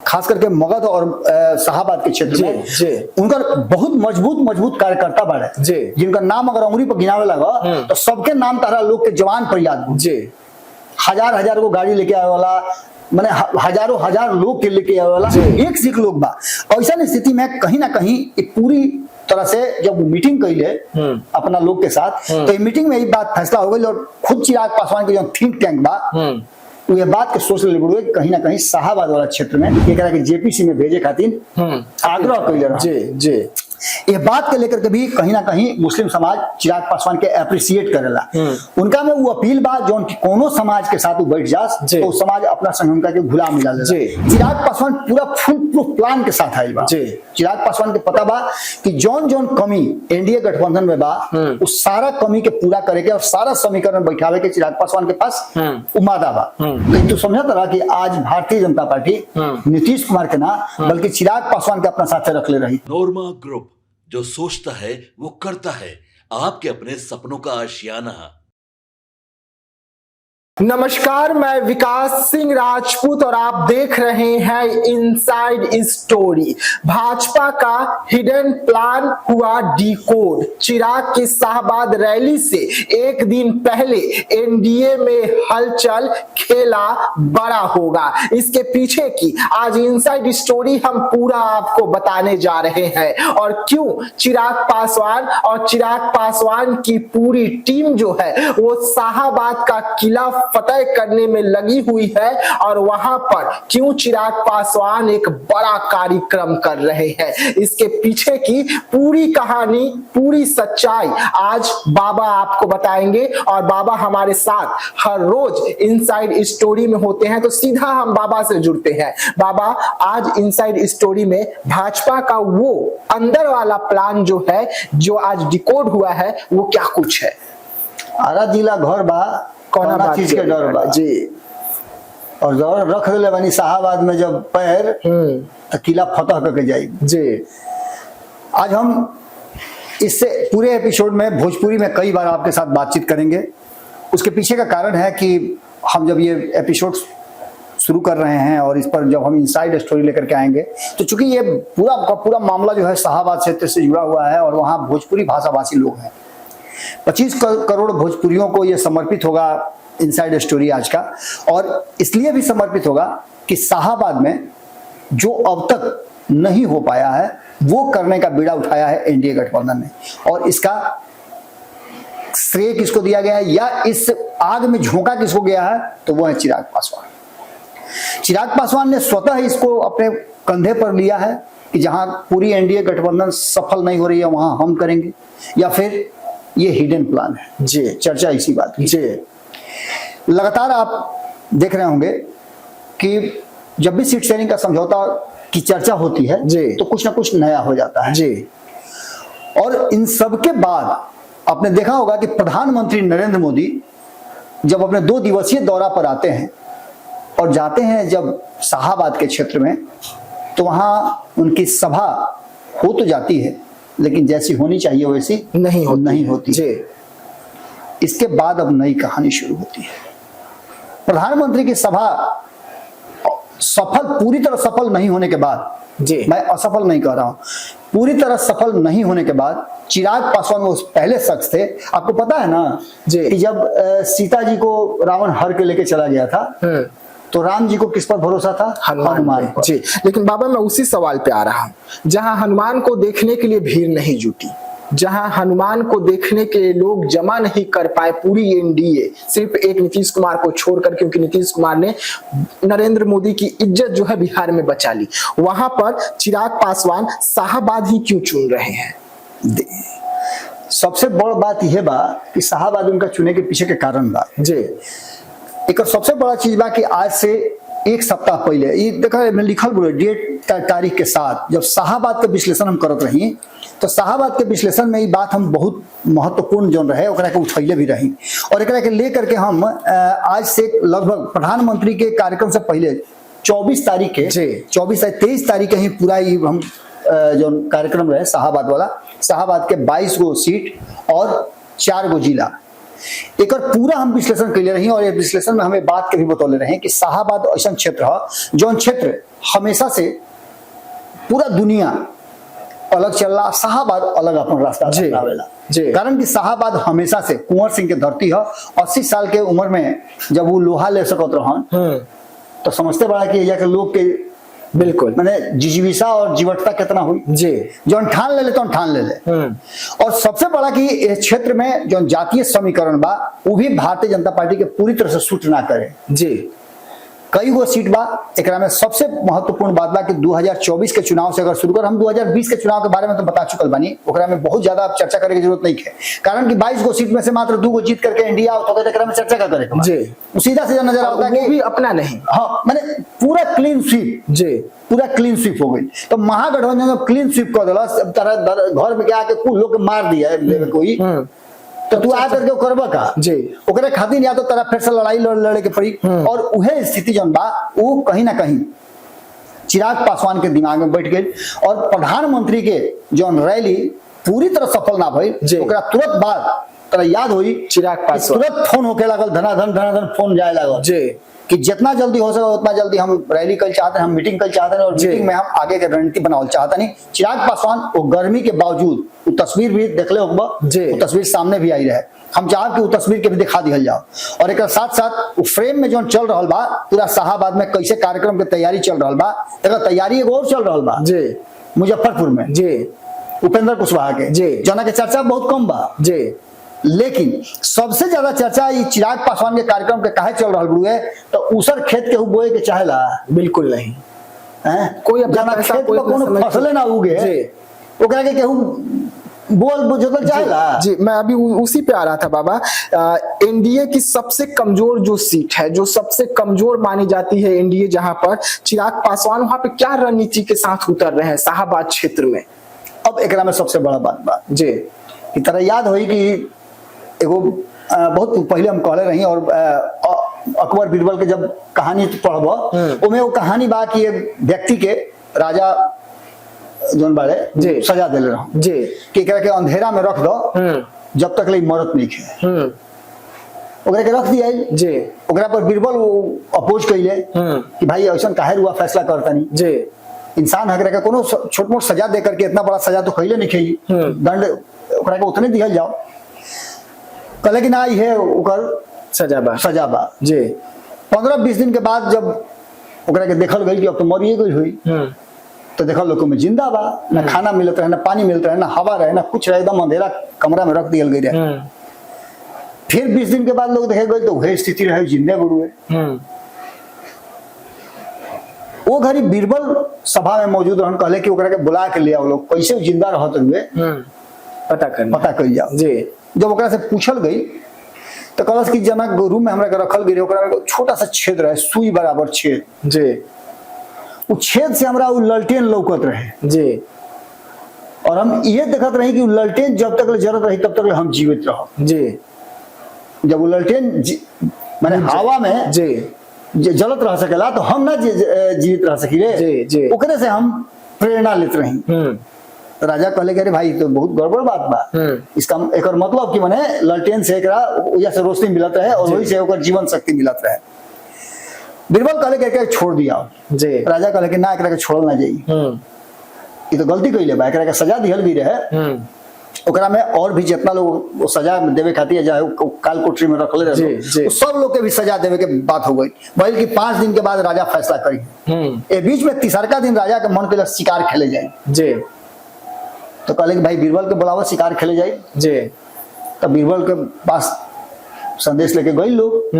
खास करके मगध और शाहाबाद के क्षेत्र में उनका बहुत मजबूत कार्यकर्ता बाड़े जिनका नाम अगर अंगुरी पर गिनावे लगा तो सबके नाम तारा लोग के जवान पर याद हजार को गाड़ी लेके आए वाला, मैंने हजार लोग के लेके आए वाला एक से एक लोग बा। ऐसा स्थिति में कहीं ना कहीं पूरी तरह से जब मीटिंग कैले अपना लोग के साथ तो मीटिंग में यही बात फैसला हो गई और खुद चिराग पासवान के जो थिंक टैंक बा ये बात के सोच ले पड़े कहीं ना कहीं शाहाबाद वाला क्षेत्र में एकरा के जेपीसी में भेजे खातिर आग्रह कैले ये बात के लेकर के भी कहीं ना कहीं मुस्लिम समाज चिराग पासवान के अप्रिशिएट करेला। उनका में वो अपील बा जो कोनो समाज के साथ बैठ जास तो समाज अपना संगठन के भुला मिला ले। चिराग पासवान पूरा फुल प्रूफ प्लान के साथ आइल बा। चिराग पासवान के पता बा कि जौन कमी एनडीए गठबंधन में बा उस सारा कमी के पूरा करे के और सारा समीकरण बैठावे के चिराग पासवान के पास उम्मीद बा। लेकिन तू समझता रहा कि आज भारतीय जनता पार्टी नीतीश कुमार के ना बल्कि चिराग पासवान के अपना साथ रख ले रही। नोरमा ग्रुप जो सोचता है वो करता है, आपके अपने सपनों का आशियाना। नमस्कार, मैं विकास सिंह राजपूत और आप देख रहे हैं इनसाइड स्टोरी। भाजपा का हिडन प्लान हुआ डिकोड। चिराग की शाहाबाद रैली से एक दिन पहले एनडीए में हलचल खेला बड़ा होगा। इसके पीछे की आज इनसाइड स्टोरी हम पूरा आपको बताने जा रहे हैं और क्यों चिराग पासवान और चिराग पासवान की पूरी टीम जो है वो शाहाबाद का किला फतेह करने में लगी हुई है और वहां पर क्यों चिराग पासवान एक बड़ा कार्यक्रम कर रहे हैं। इसके पीछे की पूरी कहानी, पूरी सच्चाई आज बाबा आपको बताएंगे और बाबा हमारे साथ हर रोज इनसाइड स्टोरी में होते हैं तो सीधा हम बाबा से जुड़ते हैं। बाबा, आज इनसाइड स्टोरी में भाजपा का वो अंदर वाला प्लान जो है जो आज डिकोड हुआ है वो क्या कुछ है? आरा जिला घर बा कौना चीज के डर बा जी और जरूर रख ले बनी शाहाबाद में जब पैर तो किला फतह करके जाए जी। आज हम इससे पूरे एपिसोड में भोजपुरी में कई बार आपके साथ बातचीत करेंगे। उसके पीछे का कारण है कि हम जब ये एपिसोड शुरू कर रहे हैं और इस पर जब हम इनसाइड स्टोरी लेकर के आएंगे तो चूंकि ये पूरा मामला जो है शाहाबाद क्षेत्र से जुड़ा हुआ है और वहाँ भोजपुरी भाषाभाषी लोग हैं। 25 करोड़ भोजपुरियों को यह समर्पित होगा इनसाइड स्टोरी आज का, और इसलिए भी समर्पित होगा कि शाहाबाद में जो अब तक नहीं हो पाया है वो करने का बीड़ा उठाया है एनडीए गठबंधन ने और इसका श्रेय किसको दिया गया है या इस आग में झोंका किसको गया है तो वो है चिराग पासवान। चिराग पासवान ने स्वतः इसको अपने कंधे पर लिया है कि जहां पूरी एनडीए गठबंधन सफल नहीं हो रही है वहां हम करेंगे, या फिर ये हिडन प्लान है जी। चर्चा इसी बात की जी। लगातार आप देख रहे होंगे कि जब भी सीट शेयरिंग का समझौता की चर्चा होती है जी तो कुछ ना कुछ नया हो जाता है जी। और इन सब के बाद आपने देखा होगा कि प्रधानमंत्री नरेंद्र मोदी जब अपने 2 दिवसीय दौरा पर आते हैं और जाते हैं जब शाहाबाद के क्षेत्र में तो वहां उनकी सभा हो तो जाती है लेकिन जैसी होनी चाहिए वैसी नहीं होती जी। इसके बाद अब नई कहानी शुरू होती है। प्रधानमंत्री की सभा पूरी तरह सफल नहीं होने के बाद जी, मैं असफल नहीं कह रहा हूं, पूरी तरह सफल नहीं होने के बाद चिराग पासवान वो पहले शख्स थे, आपको पता है ना जी, कि जब सीता जी को रावण हर के लेके चला गया था तो राम जी को किस पर भरोसा था? हनुमान पर जी। लेकिन बाबा मैं उसी सवाल पे आ रहा हूं, जहां हनुमान को देखने के लिए भीड़ नहीं जुटी, जहां हनुमान को देखने के लिए लोग जमा नहीं कर पाए पूरी एनडीए सिर्फ एक नीतीश कुमार को छोड़कर, क्योंकि नीतीश कुमार ने नरेंद्र मोदी की इज्जत जो है बिहार में बचा ली, वहां पर चिराग पासवान शाहाबाद ही क्यों चुन रहे हैं? सबसे बड़ बात यह बा कि शाहाबाद उनका चुने के पीछे के कारण बा जी। एक सबसे बड़ा चीज बा कि आज से एक सप्ताह पहले ये देखा मैं लिखल बोले डेट तारीख के साथ जब शाहाबाद के विश्लेषण हम करत रही तो शाहाबाद के विश्लेषण में ये बात हम बहुत महत्वपूर्ण जो रहे ओकरा के उठैले भी रही और एकरा के लेकर के हम आज से लगभग प्रधानमंत्री के कार्यक्रम से पहले 24 तारीख के 23 तारीख के ही पूरा हम जो कार्यक्रम रहे शाहाबाद वाला, शाहाबाद के 22 गो सीट और 4 गो जिला एक पूरा हम विश्लेषण कर ले रही और ये विश्लेषण में हमें बात के भी बतौले रहे कि शाहाबाद ऐसा क्षेत्र है जो क्षेत्र हमेशा से पूरा दुनिया अलग चल रहा, शाहबाद अलग अपन रास्ता अपनावेला। कारण कि शाहबाद हमेशा से कुंवर सिंह के धरती है। 80 साल के उम्र में जब वो लोहा ले सकत रहन तो समझते बड़ा कि एजा के लोग के बिल्कुल माने जिजीविसा और जीवटता कितना हुई जी, जो ठान ले तो ठान ले। और सबसे बड़ा कि इस क्षेत्र में जो जातीय समीकरण बा वो भी भारतीय जनता पार्टी के पूरी तरह से सूट ना करे जी। कई गो सीट बा। एकरा में सबसे महत्वपूर्ण बात बा कि 2024 के चुनाव से अगर शुरू कर, हम 2020 के चुनाव के बारे में तो बता चुकल बानी, ओकरा में बहुत ज्यादा चर्चा करे की जरूरत नहीं है। कारण कि 22 गो सीट में से मात्र 2 गो जीत करके इंडिया आउट हो गए, एकरा में चर्चा का करे जी। सीधा सीधा नजर आता है कि भी अपना नहीं, हाँ माने पूरा क्लीन स्वीप जी, पूरा क्लीन स्वीप हो गई। तो महागठबंधन जब क्लीन स्वीप कर दिला, घर में आके कुल लोग मार दिया कोई, तो तू आ करके करबा का जी, ओकरे खातिर या तो तेरा फिर से लड़ाई लड़े के पड़ी। और उहे स्थिति जौन बा वो कहीं ना कहीं चिराग पासवान के दिमाग में बैठ गई। और प्रधानमंत्री के जौन रैली पूरी तरह सफल ना भई, ओकरा तुरंत बाद तेरा याद हुई चिराग पासवान तुरंत फोन होके लागल, धनाधन फोन जाए लागल जी कि जितना जल्दी हो सके उतना जल्दी हम रैली कल चाहते हैं, हम मीटिंग कल चाहते हैं और मीटिंग में हम आगे के रणनीति बनावल चाहते नहीं। चिराग पासवान वो गर्मी के बावजूद वो तस्वीर भी देख ले होगा, वो तस्वीर सामने भी आई रहे, हम चाहब कि वो तस्वीर के भी दिखा दिया जाओ। और एक साथ साथ वो फ्रेम में जो चल रहा बा पूरा शाहबाद में कैसे कार्यक्रम के तैयारी चल रहा बा, तैयारी एगो और चल रहा बा जी मुजफ्फरपुर में जी उपेंद्र कुशवाहा के जी, जना के चर्चा बहुत कम बा जी। लेकिन सबसे ज्यादा चर्चा ये चिराग पासवान के कार्यक्रम के काहे चल रहा बुए, तो उसर खेत के बोए के चाहेला बिल्कुल नहीं हैं, कोई जना खेत में कोनो फसले ना उगे ओकरा के केहू बोल जोतल चाहेला जी। मैं अभी उसी पे आ रहा था बाबा। एनडीए की सबसे कमजोर जो सीट है, जो सबसे कमजोर मानी जाती है एनडीए, जहां पर चिराग पासवान वहां पे क्या रणनीति के साथ उतर रहे हैं शाहबाद क्षेत्र में? अब एकरा में सबसे बड़ा बात जी कि तरह याद होई कि एगो बहुत पहले हम कहले रही और अकबर बीरबल के जब कहानी पढ़ब ओमे वो कहानी बा कि एक व्यक्ति के राजा जोन बाड़े सजा देले रहो जी कि एकरा के अंधेरा में रख दो जब तक ले मरत नहीं है, ओकरा के रख दिया जी। ओकरा पर बीरबल अपोज कइले कि भाई ऐसा काहे हुआ फैसला करतनी जी, इंसान हकरा के कोनो छोट मोट सजा दे करके इतना बड़ा सजा तो कइले नहीं खई, दंड ओकरा के उतने दिहल जाओ। कहले कि ना ये ओकर सजा बा जी। 15-20 दिन के बाद जब ओकरा के देखल गई कि अब तो मरिए गई हुई, तो देखल लोग में जिंदा बा, ना खाना मिलत रहे, ना पानी मिलत रहे, ना हवा रहे, ना कुछ रहे, एकदम अंधेरा कमरा में रख दियल गई रहे। फिर 20 दिन के बाद लोग देखे गए तो वही स्थिति रहे, जिंदे गुरुए। वो घड़ी बीरबल सभा में मौजूद रहन, कहले कि ओकरा के बुला के ले आओ, लोग कैसे जिंदा रहत हुए पता कर जाओ जी। जब ओकरा से पूछल गई तो कहलस कि जना रूम में हमरा के रखल गई, ओकरा में छोटा सा छेद रहे, सुई बराबर छेद जी। वो छेद से हमरा वो ललटेन लौकत रहे जी, और हम ये देखत रही कि ललटेन जब तक जरूरत रही तब तक हम जीवित रहो जी। जब वो ललटेन माने हवा में जी जलत रह सकेला तो हम ना जीवित रह सकी, ओकरे से हम प्रेरणा लेते रही। राजा कहले कि अरे भाई तो बहुत गड़बड़ बात बा, इसका एकर मतलब कि माने ललटेन से एकरा वजह से रोशनी मिलत रहे और वही से ओकर जीवन शक्ति मिलत रहे। बीरबल कहले कि एकरा छोड़ दिया जी। राजा कहले कि ना एकरा के छोड़ल ना जाई, ये तो गलती कइले बा, एकरा के सजा दिहल भी रहे। ओकरा में और भी जितना लोग वो सजा देवे खातिर जाए काल कोठरी में रखले रहे, तो सब लोग के भी सजा देवे के बात हो गई। बल्कि 5 दिन के बाद राजा फैसला करी। ए बीच में तीसरका दिन राजा के मन के शिकार खेले जाए जी। तो कहले कि भाई बीरबल के बुलावा शिकार खेले जाए जी। तब बीरबल के पास संदेश लेके गई लोग,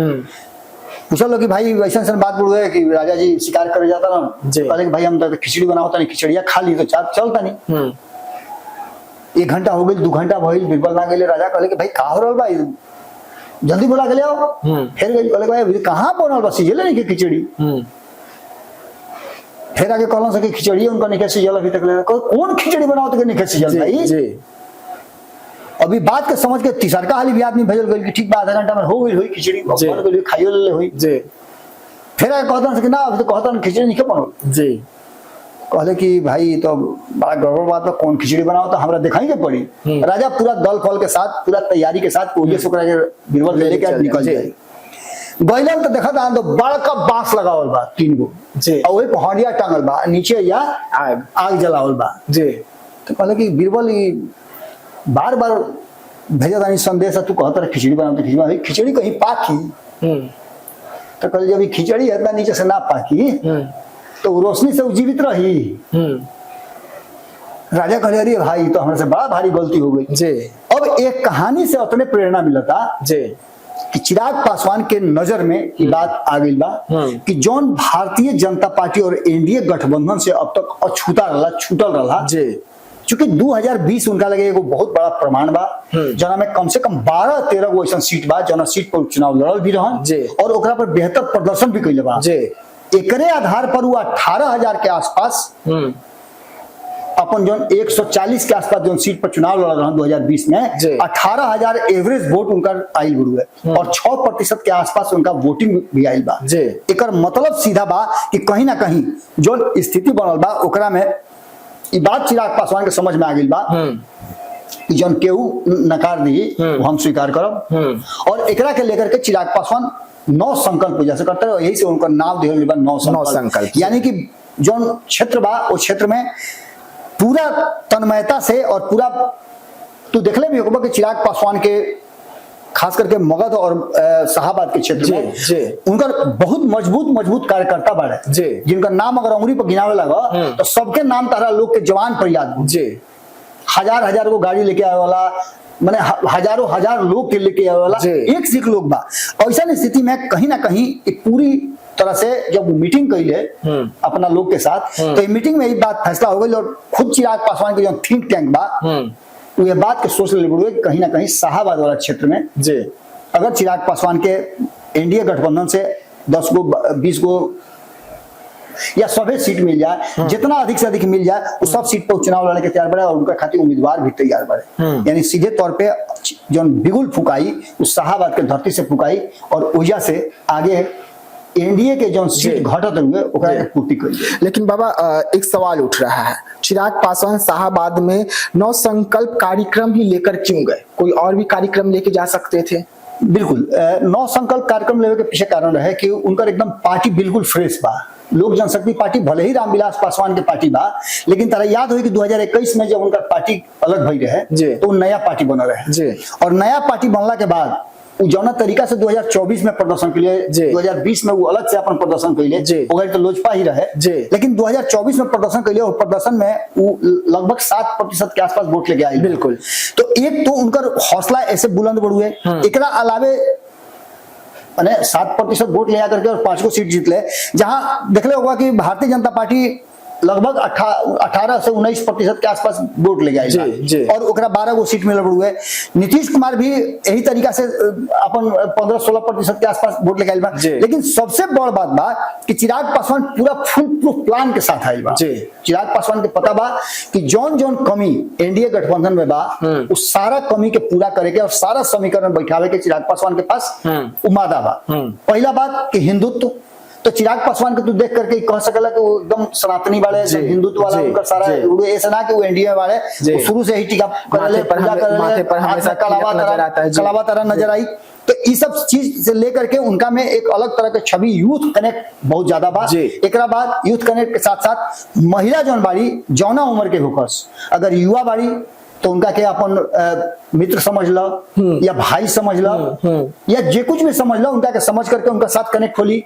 पूछल कि भाई ऐसा बात बोल गए कि राजा जी शिकार करे जाता ना, कहले कि भाई हम तो खिचड़ी बनावता नहीं, खिचड़िया खा ली तो चलता नहीं। 1 घंटा हो गई, 2 घंटा भइल, बीरबल ना गए। राजा कहले कि भाई का हो रहल बा, जल्दी बुला के ले आओ। फिर गई, कहले भाई कहाँ बनल बा, सिझले नहीं के खिचड़ी। फिर आगे कहलन से कि खिचड़ी उनका नहीं सिझल अभी तक ले, कौन खिचड़ी बनाओ तो नहीं सिझल भाई जी। अभी बात के समझ के तीसरका हाली भी आदमी भेजल गई कि ठीक बा आधा घंटा में हो गई हुई खिचड़ी, बन गई खाइयो ले हुई जी। फिर आगे कहतन से कि ना अभी तो कहतन खिचड़ी नहीं बनल जी। कहले कि भाई तो बड़ा गड़बड़ बात है, कौन खिचड़ी बनाओ तो हमरा दिखाएंगे पड़ी। राजा पूरा दल फल के साथ पूरा तैयारी के साथ बीरबल लेके निकल जाए। गइलन तो देखा था तो बड़का बांस लगावल बा 3 गो जी। और वही पहाड़िया टांगल बा, नीचे या आग जलावल बा जी। तो कहले कि बीरबल बार बार भेजा था संदेश तू कहता खिचड़ी बनाते खिचड़ी कहीं पाकी तो कहले जब खिचड़ी इतना नीचे से ना पाकी तो रोशनी से जीवित रही। राजा कहले अरे भाई तो हमसे बड़ा भारी गलती हो गई जी। अब एक कहानी से उतने प्रेरणा मिलता जी कि चिराग पासवान के नजर में ये बात आ गई बा कि जौन भारतीय जनता पार्टी और एनडीए गठबंधन से अब तक छूटल रहा जी। चूंकि 2020 उनका लगे एगो बहुत बड़ा प्रमाण बा जना में कम से कम 12-13 गो ऐसा सीट बा जना सीट पर चुनाव लड़ल भी रहन जी। और ओकरा पर बेहतर प्रदर्शन भी कइले बा जी। एकरे आधार पर वो 18,000 के आसपास अपन जो 140 के आसपास जो सीट पर चुनाव लड़ रहा 2020 में 18,000 एवरेज वोट उनका आयल हुए और 6% के आसपास उनका वोटिंग भी आयल बा। एकर मतलब सीधा बा कि कहीं ना कहीं जो स्थिति बनल बा ओकरा में ई बात चिराग पासवान के समझ में आ गई बा कि जौन केहू नकार दी वो हम स्वीकार करब और एकरा के लेकर के चिराग पासवान 9 संकल्प जैसे करते हैं यही से उनका नाम दिया बा 9 संकल्प। यानी कि जौन क्षेत्र बा वो क्षेत्र में पूरा तन्मयता से और पूरा तू देखले भी होगा कि चिराग पासवान के खास करके मगध और शाहाबाद के क्षेत्र में उनका बहुत मजबूत कार्यकर्ता बाड़े जिनका नाम अगर अंगुरी पर गिनावे लगा तो सबके नाम तारा लोग के जवान पर याद हजार को गाड़ी लेके आए वाला माने हजार लोग के लेके आए वाला एक से एक लोग बा। ऐसा स्थिति में कहीं ना कहीं एक पूरी तरह से जब मीटिंग कैले अपना लोग के साथ तो मीटिंग में एक बात फैसला हो गई और खुद चिराग पासवान के जो थिंक टैंक बा ये बात के सोच ले बुढ़े कहीं ना कहीं शाहाबाद वाला क्षेत्र में अगर चिराग पासवान के एनडीए गठबंधन से 10 गो 20 गो या सभी सीट मिल जाए जितना अधिक से अधिक मिल जाए वो सब सीट पर चुनाव लड़ने के तैयार बढ़े और उनका खातिर उम्मीदवार भी तैयार बढ़े। यानी सीधे तौर पे जो बिगुल फुकाई उस शाहाबाद के धरती से फुकाई और ऊर्जा से आगे एनडीए के जो सीट घटत हुए ओकरा के पूर्ति करिए। लेकिन बाबा एक सवाल उठ रहा है, चिराग पासवान शाहाबाद में 9 संकल्प कार्यक्रम ही लेकर क्यों गए? कोई और भी कार्यक्रम लेके जा सकते थे? बिल्कुल 9 संकल्प कार्यक्रम लेवे के पीछे कारण रहे कि उनका एकदम पार्टी बिल्कुल फ्रेश बा। लोक जनशक्ति पार्टी भले ही रामविलास पासवान के पार्टी बा लेकिन तारा याद हो कि 2021 में जब उनका पार्टी अलग भई रहे तो नया पार्टी बना रहे और नया पार्टी बनला के बाद जौना तरीका से 2024 में प्रदर्शन के लिए 2020 में वो अलग से अपन प्रदर्शन के लिए तो लोजपा ही रहे लेकिन 2024 में प्रदर्शन के लिए और प्रदर्शन में वो लगभग 7% के आसपास वोट लेके आई। बिल्कुल। तो एक तो उनका हौसला ऐसे बुलंद बढ़ुए एकरा अलावे 7% वोट ले आकर के और 5 को सीट जीत ले जहां देखले होगा कि भारतीय जनता पार्टी लगभग 18 से 19% के आसपास वोट ले गए और ओकरा 12 गो सीट मिलल हुए। नीतीश कुमार भी यही तरीका से अपन 15-16% के आसपास वोट ले गए। लेकिन सबसे बड़ बात बा कि चिराग पासवान पूरा फुल प्रूफ प्लान के साथ आइल बा। चिराग पासवान के पता बा कि जौन कमी एनडीए गठबंधन में बा उस सारा कमी के पूरा करे के और सारा समीकरण बैठावे के चिराग पासवान के पास उम्मीद बा। पहला बात कि हिंदुत्व तो चिराग पासवान को तू देख करके कह सकला कि वो एकदम सनातनी वाले हिंदुत्व वाला उनका सारा ऐसा ना कि वो एनडीए वाले शुरू से ही टीका करले पूजा करले हमेशा कलावा तरह नजर आई। तो ये सब चीज से लेकर के उनका में एक अलग तरह के छवि यूथ कनेक्ट बहुत ज्यादा बा। एकरा बाद यूथ कनेक्ट के साथ साथ महिला जौन बाड़ी जौना उम्र के होकस अगर युवा बाड़ी तो उनका के अपन मित्र समझ लो या भाई समझ लो या जे कुछ भी समझ लो उनका के समझ करके उनका साथ कनेक्ट होली।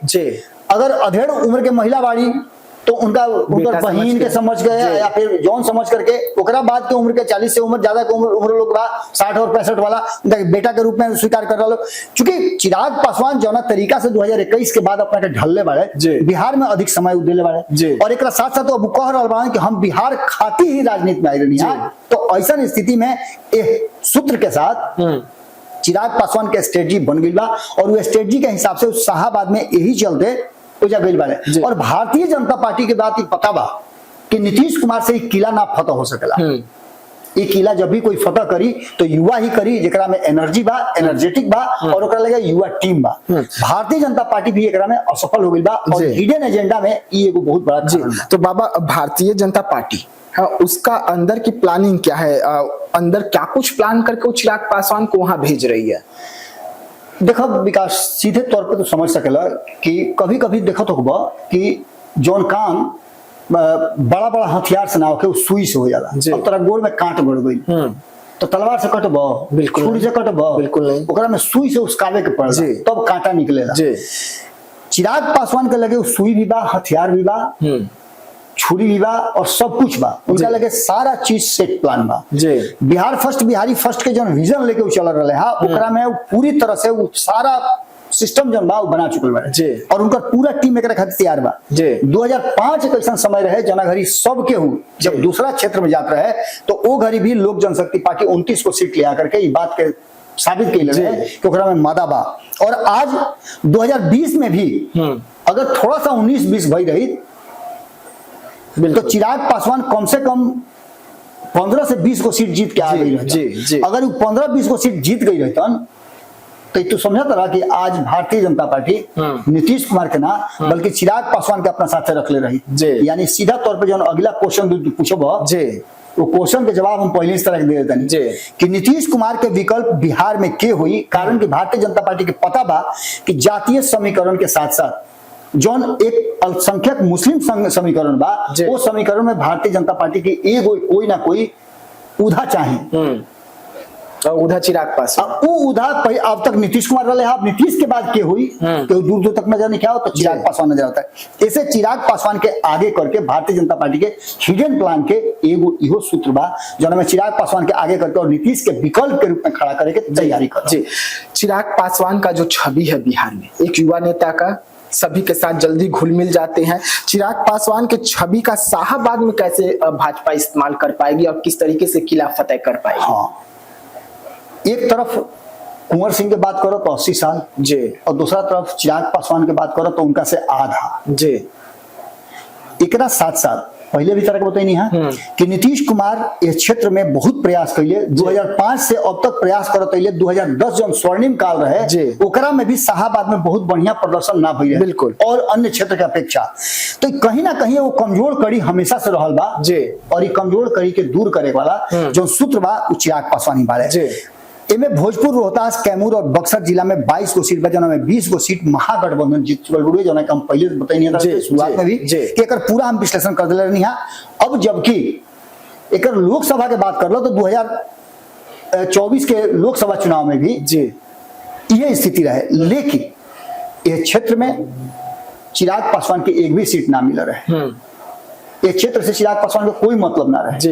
अगर अधेड़ उम्र के महिला बाड़ी तो उनका बहन के समझ गए या फिर जौन समझ करके ओकरा बाद के उम्र के 40 से उम्र ज्यादा के उम्र लोग बा 60 और 65 वाला उनका बेटा के रूप में स्वीकार कर रहा। चूंकि चिराग पासवान जौना तरीका से 2021 के बाद अपना के ढलने वाले बिहार में अधिक समय उदेले वाले और एक साथ साथ अब कह रहा बा कि हम बिहार खाती ही राजनीति में आई रही है। तो ऐसा स्थिति में सूत्र के साथ चिराग पासवान के स्ट्रेटजी बन गई बा और वो स्ट्रेटजी के हिसाब से शाहाबाद में यही चलते और भारतीय जनता पार्टी के बात पता बा कि नीतीश कुमार से किला ना फतह हो सकेला। ये किला जब भी कोई फतह करी तो युवा ही करी जेकरा में एनर्जी बा एनर्जेटिक बा और ओकरा लगे युवा टीम बा। भारतीय जनता पार्टी भी एकरा में असफल हो गई बा और हिडन एजेंडा में ये एगो बहुत बड़ा जी। तो बाबा भारतीय जनता पार्टी उसका अंदर की प्लानिंग क्या है? अंदर क्या कुछ प्लान करके चिराग पासवान को वहां भेज रही है? देखो विकास, सीधे तौर पे तो समझ सकेला कि कभी कभी देखो तो कि जौन काम बड़ा बड़ा हथियार से ना होके सुई से हो जाला। अब तोरा गोड़ में कांट गड़ गई तो तलवार से कटबो, बिल्कुल छुरी से कटबो, बिल्कुल नहीं, ओकरा में सुई से उसकावे के पड़ेला तब कांटा निकलेला। चिराग पासवान के लगे सुई भी बा, हथियार भी बा, छुरी भी बा और सब कुछ बा, उनका लगे सारा चीज सेट प्लान बा। बिहार फर्स्ट, बिहारी फर्स्ट के जो विजन लेके चल रहे हा ओकरा में पूरी तरह से वो सारा सिस्टम जन बा बना चुकल बा और उनका पूरा टीम एक खातिर तैयार बा। 2005 एक ऐसा समय रहे जना घड़ी सब के हूँ जब दूसरा क्षेत्र में जाता रहे तो वो घड़ी भी लोक जनशक्ति पार्टी 29 को सीट ले आकर के ये बात के साबित कर रहे कि ओकरा में मादा बा। और आज 2020 में भी अगर थोड़ा सा 19-20 भई रही तो चिराग पासवान कम से कम 15 से 20 को सीट जीत के आ गई रहती। अगर वो 15-20 को सीट जीत गई रहतन तो तू समझता रहा कि आज भारतीय जनता पार्टी नीतीश कुमार के ना बल्कि चिराग पासवान के अपना साथ रख ले रही। यानी सीधा तौर पे जो अगला क्वेश्चन पूछब वो क्वेश्चन के जवाब हम पहले इस तरह के दे देते हैं कि नीतीश कुमार के विकल्प बिहार में के हुई, कारण कि भारतीय जनता पार्टी के पता बा कि जातीय समीकरण के साथ साथ जौन एक अल्पसंख्यक मुस्लिम समीकरण बा वो समीकरण में भारतीय जनता पार्टी की एगो कोई ना कोई उधा चाहे। उधा चिराग पासवान उधा अब तक नीतीश कुमार रहे, अब नीतीश के बाद के हुई तो दूर दूर तक नजर नहीं क्या हो तो चिराग पासवान नजर आता है। ऐसे चिराग पासवान के आगे करके भारतीय जनता पार्टी के हिडन प्लान के एगो इहो सूत्र बा जो में चिराग पासवान के आगे करके और नीतीश के विकल्प के रूप में खड़ा करे के तैयारी कर। चिराग पासवान का जो छवि है बिहार में एक युवा नेता का, सभी के साथ जल्दी घुल मिल जाते हैं। चिराग पासवान के छवि का शाहबाद में कैसे भाजपा इस्तेमाल कर पाएगी और किस तरीके से किला फतेह कर पाएगी? हाँ, एक तरफ कुंवर सिंह की बात करो तो 80 साल और दूसरा तरफ चिराग पासवान की बात करो तो उनका से आधा एकरा साथ पहले भी तरह के बताई नहीं है कि नीतीश कुमार इस क्षेत्र में बहुत प्रयास कैले। 2005 से अब तक प्रयास करत अइले। 2010 जो स्वर्णिम काल रहे ओकरा में भी शाहबाद में बहुत बढ़िया प्रदर्शन ना भइले बिल्कुल और अन्य क्षेत्र के अपेक्षा। तो कहीं ना कहीं वो कमजोर कड़ी हमेशा से रहल बा और ये कमजोर कड़ी के दूर करे वाला जो सूत्र बा चिराग पासवान ही बारे। इनमें भोजपुर, रोहतास, कैमूर और बक्सर जिला में 22 को सीट बचा में 20 को सीट महागठबंधन जीत चुकल बुढ़े जो हम पहले बताइए शुरुआत में भी कि एकर पूरा हम विश्लेषण कर दिले रहनी है। अब जबकि एकर लोकसभा के बात कर लो तो 2024 के लोकसभा चुनाव में भी ये स्थिति रहे, लेकिन यह क्षेत्र में चिराग पासवान की एक भी सीट ना मिल रहे। एक क्षेत्र से चिराग पासवान के कोई मतलब ना रहे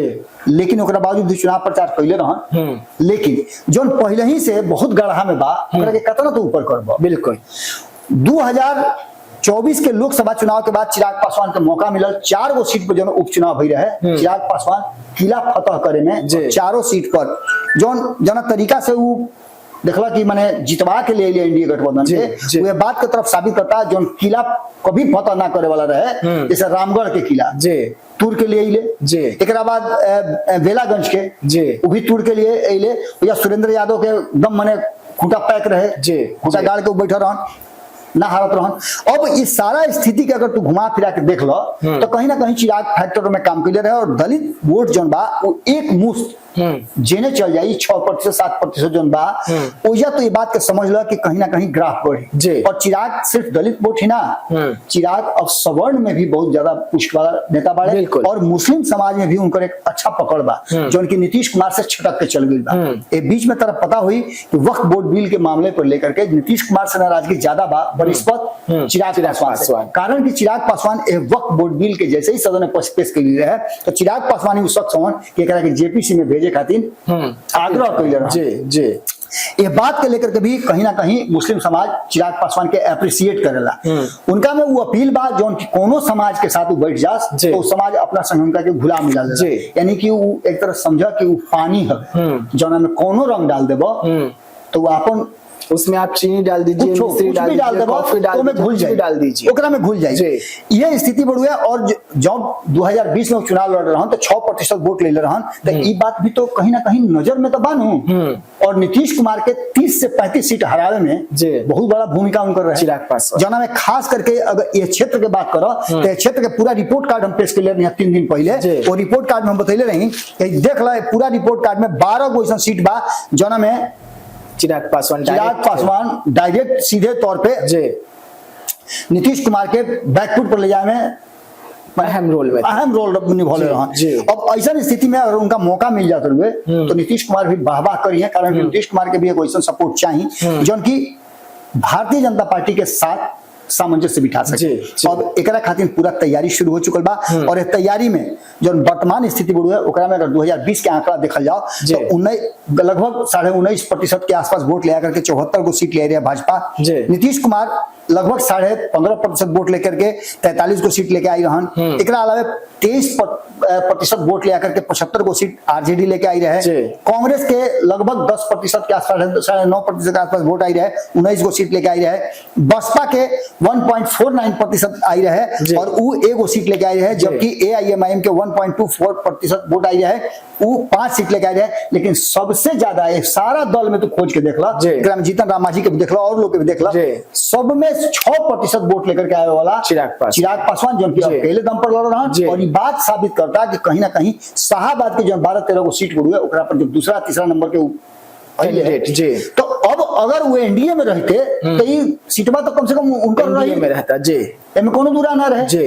लेकिन ओकरा बावजूद भी चुनाव प्रचार कैले रहन। लेकिन जो पहले ही से बहुत गढ़ा में बा ओकरा के कतना तो ऊपर करबो। बिल्कुल 2024 के लोकसभा चुनाव के बाद चिराग पासवान के मौका मिलल। 4 गो सीट पर जो उपचुनाव भई रहे चिराग पासवान किला फतह करे में चारों सीट पर जो जना तरीका से वो देखला कि माने जितवा के लिए एनडीए गठबंधन से वो बात के तरफ साबित करता है जो किला कभी फतह ना करे वाला रहे जैसे रामगढ़ के किला तूर के लिए एक बाद बेलागंज के वो भी तूर के लिए अले या सुरेंद्र यादव के एकदम माने खूंटा पैक रहे खूंटा गाड़ के बैठे रहन ना हारत रहन। अब इस सारा स्थिति के अगर तू घुमा फिरा के देख लो तो कहीं ना कहीं चिराग फैक्टर में काम कर रहे और दलित वोट जौन बा वो एक मुश्त जेने चल जाई 6% 7% जौन बा ओजा तो ये बात के समझ लो कि कहीं ना कहीं ग्राफ बढ़ी। और चिराग सिर्फ दलित वोट ही ना, चिराग अब सवर्ण में भी बहुत ज्यादा पुष्ट वाला नेता बाड़े और मुस्लिम समाज में भी उनका एक अच्छा पकड़ बा जो कि नीतीश कुमार से छटक के चल गई बा। ये बीच में तरफ पता हुई कि वक्फ बोर्ड बिल के मामले पर लेकर के नीतीश कुमार से नाराजगी ज्यादा बा बनिस्पत चिराग पासवान। कारण कि चिराग पासवान वक्फ बोर्ड बिल के जैसे ही सदन में पेश कर रहे तो चिराग पासवान ही उस वक्त के जेपीसी में भेजे खातिर आग्रह कैले रहे। ये बात के लेकर के भी कहीं ना कहीं मुस्लिम समाज चिराग पासवान के अप्रिशिएट करेला। उनका में वो अपील बा जो कोनो समाज के साथ बैठ जा तो समाज अपना संग उनका के घुला मिला ले, यानी कि वो एक तरह समझा कि वो पानी है जो में कोनो रंग डाल देबो तो वो अपन उसमें आप चीनी डाल दीजिए, मिश्री डाल दीजिए, कॉफी डाल दीजिए, ओकरा में घुल जाए। यह स्थिति बढ़ गया और जब 2020 में चुनाव लड़ रहा तो 6% वोट ले रहन तो ये बात भी तो कहीं ना कहीं नजर में तो बानू और नीतीश कुमार के 30 से 35 सीट हरावे में बहुत बड़ा भूमिका उनका रहे चिराग पासवान। जना में खास करके अगर ये क्षेत्र के बात करो तो क्षेत्र के पूरा रिपोर्ट कार्ड हम पेश कर ले 3 दिन पहले वो रिपोर्ट कार्ड में हम बतैले रही देख लो पूरा रिपोर्ट कार्ड में 12 गो ऐसा सीट बा जना में चिराग चिराग पासवान डायरेक्ट सीधे तौर पे जी नीतीश कुमार के बैकफुट पर ले जाने में अहम रोल निभा रहे हैं। अब ऐसा स्थिति में अगर उनका मौका मिल जाते हुए तो नीतीश कुमार भी वाह करी है, कारण कि नीतीश कुमार के भी एक वैसा सपोर्ट चाहिए जो कि भारतीय जनता पार्टी के साथ सामंजस्य बिठा सके। अब एकरा खातिर पूरा तैयारी शुरू हो चुकल बा और इस तैयारी में जो वर्तमान स्थिति बढ़ू है ओकरा में अगर 2020 के आंकड़ा देखल जाओ तो लगभग 19.5% के आसपास वोट ले आकर के 74 को सीट ले रही है भाजपा। नीतीश कुमार लगभग 15.5% वोट लेकर के 43 को सीट लेके आई रहन। एकरा अलावा 23% वोट ले आकर के 75 को सीट आरजेडी लेके आई रहे। कांग्रेस के लगभग 10% के आसपास 9.5% के आसपास वोट आई रहे, 19 को सीट लेके आई रहे। बसपा के 1.49% आई रहे और वो एगो सीट लेके आई रहे, जबकि एआईएमआईएम के 1.24% वोट आई रहे, वो 5 सीट लेके आई रहे। लेकिन सबसे ज्यादा सारा दल में तो खोज के देखला, जीतन राम मांझी के भी देखला और लोग के भी देखला, सब में 6% वोट लेकर के आए वाला चिराग पासवान जो पहले दम पर लड़ रहा है। और ये बात साबित करता है कि कहीं ना कहीं शाहाबाद के जो 12-13 को सीट बढ़ू है ओकरा पर जो दूसरा तीसरा नंबर के तो अब अगर वो एनडीए में रहते तो ये सीटवा तो कम से कम उनका में रहता कोनो दूरा ना रहे।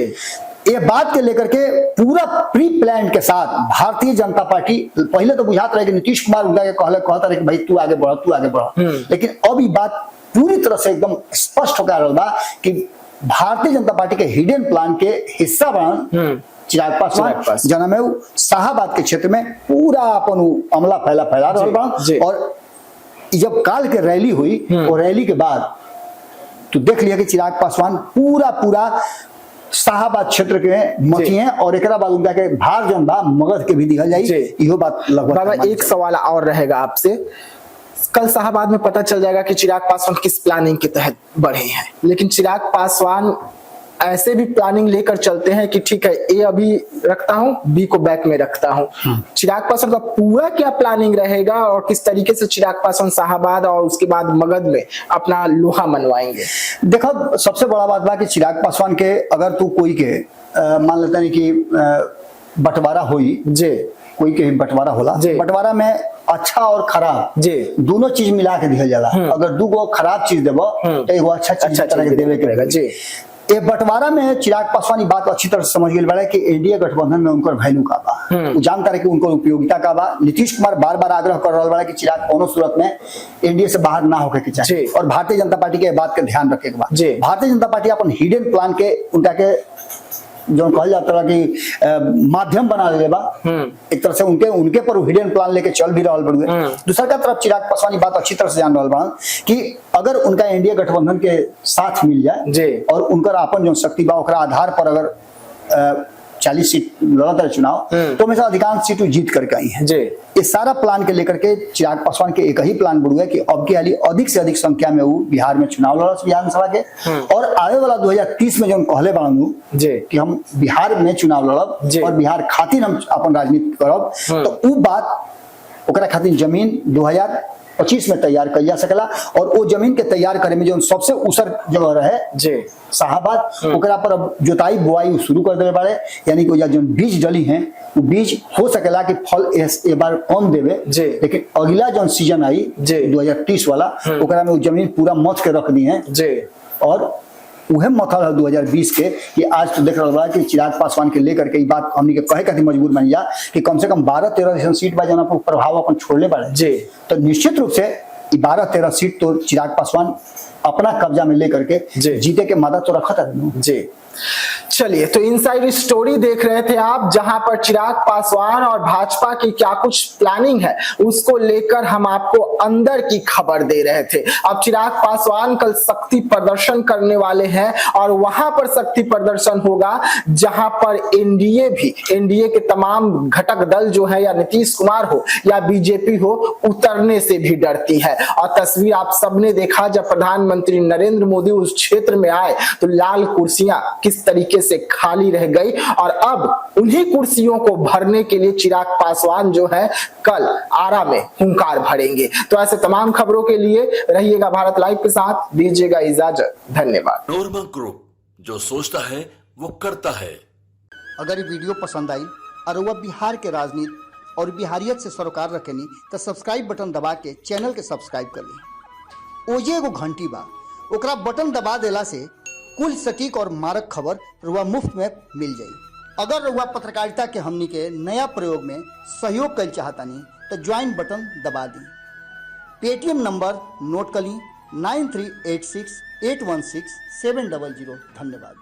ये बात के लेकर के पूरा प्री प्लान के साथ भारतीय जनता पार्टी पहले तो बुझात रहे कि नीतीश कुमार उनका कहता रहे कि भाई तू आगे बढ़, लेकिन अब ये बात पूरी तरह से एकदम स्पष्ट होकर रहा बा कि भारतीय जनता पार्टी के हिडन प्लान के हिस्सा बन चिराग पासवान जना में शाहाबाद के क्षेत्र में पूरा अपन अमला फैला रहा बा। और जब काल के रैली हुई और रैली के बाद तो देख लिया कि चिराग पासवान पूरा शाहाबाद क्षेत्र के मती हैं और एक बाद उनका के भार जन बा मगध के भी दिखल जाई। इहो बात लगभग एक सवाल और रहेगा आपसे, कल शाहाबाद में पता चल जाएगा कि चिराग पासवान किस प्लानिंग के तहत बढ़े हैं, लेकिन चिराग पासवान ऐसे भी प्लानिंग लेकर चलते हैं कि ठीक है ए अभी रखता हूं, बी को बैक में रखता हूं। चिराग पासवान का पूरा क्या प्लानिंग रहेगा और किस तरीके से चिराग पासवान शाहाबाद और उसके बाद मगध में अपना लोहा मनवाएंगे? देखो सबसे बड़ा बात बा कि चिराग पासवान के अगर तू कोई के मान लेते हैं कि बंटवारा हुई कोई के बंटवारा होला, बंटवारा में अच्छा और खराब दोनों चीज मिला के दिया जाला। अगर दू गो खराब चीज देबो तो एगो अच्छा चीज देवे के रहेगा। ये बंटवारा में चिराग पासवान बात अच्छी तरह से समझ गए बड़ा कि एनडीए गठबंधन में उनका वैल्यू का बा, वो जानता रहे कि उनको उपयोगिता का बा। नीतीश कुमार बार बार आग्रह कर रहा बड़ा कि चिराग कोनो सूरत में एनडीए से बाहर ना होके चाहिए और भारतीय जनता पार्टी के बात का ध्यान रखे के बाद भारतीय जनता पार्टी अपन हिडन प्लान के उनका के जो कहल जाता है कि माध्यम बना ले बा, एक तरह से उनके पर हिडन प्लान लेके चल भी रहा बड़ुए। दूसरा का तरफ चिराग पासवान बात अच्छी तरह से जान रहा बा कि अगर उनका एनडीए गठबंधन के साथ मिल जाए और उनका अपन जो शक्ति बा ओकरा आधार पर अगर 40 सीट लड़त रहे चुनाव तो हमेशा अधिकांश सीट जीत करके आई है। ये सारा प्लान के लेकर के चिराग पासवान के एक ही प्लान बढ़ है कि अब की हाली अधिक से अधिक संख्या में वो बिहार में चुनाव लड़ा विधानसभा के और आने वाला 2030 में जो कहले बानू कि हम बिहार में चुनाव लड़ब और बिहार खातिर हम अपन राजनीति करब, तो वो बात ओकरा खातिर जमीन 2025 में तैयार कर जा सकला। और वो जमीन के तैयार करे में जो सबसे उसर जगह रहे शाहाबाद ओकरा पर अब जोताई बुआई शुरू कर देवे बारे, यानी कि जो बीज डली हैं वो बीज हो सकेला कि फल ए बार कम देवे, लेकिन अगला जो सीजन आई 2030 वाला ओकरा में वो जमीन पूरा मथ के रख दी है। और वह मथल है 2020 के कि आज तो देख रहा है कि चिराग पासवान के लेकर के बात हमने के कहे खातिर मजबूर बन जा कि कम से कम 12-13 सीट बा जना पर प्रभाव अपन छोड़ने पड़े। तो निश्चित रूप से 12-13 सीट तो चिराग पासवान अपना कब्जा में लेकर के जीते के मदद तो रखा था। चलिए, तो इनसाइड स्टोरी देख रहे थे आप, जहां पर चिराग पासवान और भाजपा की क्या कुछ प्लानिंग है उसको लेकर हम आपको अंदर की खबर दे रहे थे। अब चिराग पासवान कल शक्ति प्रदर्शन करने वाले हैं और वहां पर शक्ति प्रदर्शन होगा जहां पर एनडीए के तमाम घटक दल जो है या नीतीश कुमार हो या बीजेपी हो उतरने से भी डरती है। और तस्वीर आप सबने देखा जब प्रधानमंत्री नरेंद्र मोदी उस क्षेत्र में आए तो लाल कुर्सियां किस तरीके से खाली रह गई और अब उन्हीं कुर्सियों को भरने के लिए चिराग पासवान जो है कल आरा में हुंकार भरेंगे। तो ऐसे तमाम खबरों के लिए रहिएगा भारत लाइव के साथ, दीजिएगा इजाजत, धन्यवाद। नोरमा ग्रुप, जो सोचता है वो करता है। अगर ये वीडियो पसंद आई और वह बिहार के राजनीति और बिहारियत से सरोकार रखेनी तो सब्सक्राइब बटन दबा के चैनल के सब्सक्राइब कर ली। ओजे एगो घंटी बा, ओकरा बटन दबा देला से कुल सटीक और मारक खबर रुआ मुफ्त में मिल जाई। अगर रुआ पत्रकारिता के हमनी के नया प्रयोग में सहयोग कर चाहतानी तो ज्वाइन बटन दबा दी। पेटीएम नंबर नोट कर ली 9386816700। धन्यवाद।